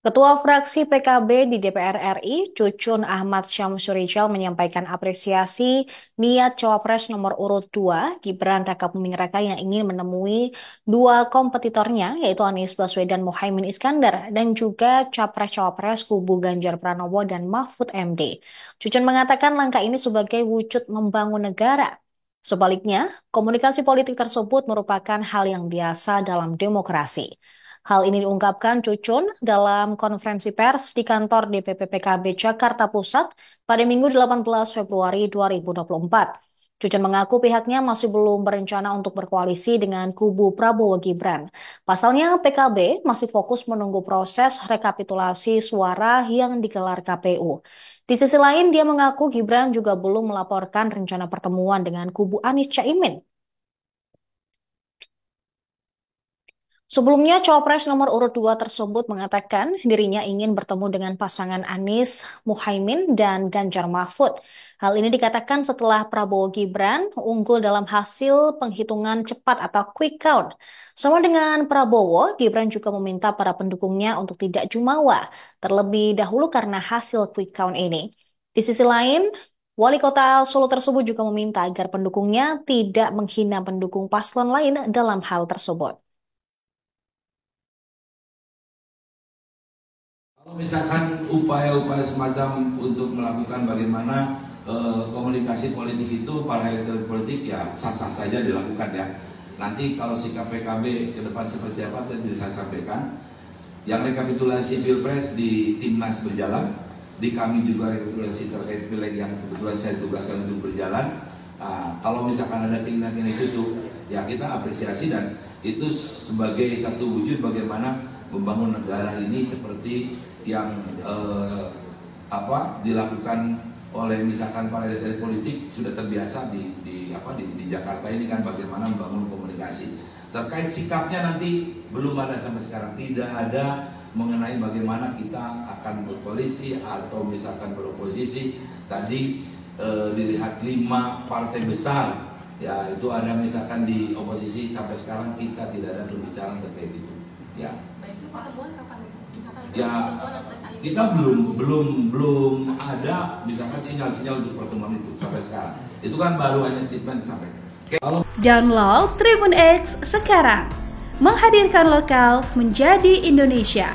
Ketua fraksi PKB di DPR RI, Cucun Ahmad Syamsurical menyampaikan apresiasi niat Cawapres nomor urut 2, Gibran Rakabuming Raka yang ingin menemui dua kompetitornya, yaitu Anies Baswedan Muhaimin Iskandar, dan juga Capres-Cawapres kubu Ganjar Pranowo dan Mahfud MD. Cucun mengatakan langkah ini sebagai wujud membangun negara. Sebaliknya, komunikasi politik tersebut merupakan hal yang biasa dalam demokrasi. Hal ini diungkapkan Cucun dalam konferensi pers di kantor DPP PKB Jakarta Pusat pada Minggu 18 Februari 2024. Cucun mengaku pihaknya masih belum berencana untuk berkoalisi dengan kubu Prabowo Gibran. Pasalnya PKB masih fokus menunggu proses rekapitulasi suara yang digelar KPU. Di sisi lain, dia mengaku Gibran juga belum melaporkan rencana pertemuan dengan kubu Anies Caimin. Sebelumnya, Cawapres nomor urut 2 tersebut mengatakan dirinya ingin bertemu dengan pasangan Anies Muhaimin dan Ganjar Mahfud. Hal ini dikatakan setelah Prabowo Gibran unggul dalam hasil penghitungan cepat atau quick count. Sama dengan Prabowo, Gibran juga meminta para pendukungnya untuk tidak jumawa, terlebih dahulu karena hasil quick count ini. Di sisi lain, Wali Kota Solo tersebut juga meminta agar pendukungnya tidak menghina pendukung paslon lain dalam hal tersebut. Kalau misalkan upaya-upaya semacam untuk melakukan bagaimana komunikasi politik itu para elit politik ya sah-sah saja dilakukan ya. Nanti kalau sikap PKB ke depan seperti apa tadi saya sampaikan. Yang rekapitulasi Pilpres di Timnas berjalan, di kami juga rekapitulasi terkait pileg yang kebetulan saya tugaskan untuk berjalan. Kalau misalkan ada keinginan itu ya kita apresiasi dan itu sebagai satu wujud bagaimana membangun negara ini seperti yang dilakukan oleh misalkan para elit politik sudah terbiasa di Jakarta ini kan bagaimana membangun komunikasi. Terkait sikapnya nanti belum ada sampai sekarang, tidak ada mengenai bagaimana kita akan berkoalisi atau misalkan beroposisi. Tadi dilihat 5 partai besar ya itu ada misalkan di oposisi sampai sekarang kita tidak ada pembicaraan terkait itu ya. Ya kita belum ada misalkan sinyal-sinyal untuk pertemuan itu sampai sekarang. Itu kan baru hanya statement disampaikan. Download Tribun X sekarang, menghadirkan lokal menjadi Indonesia.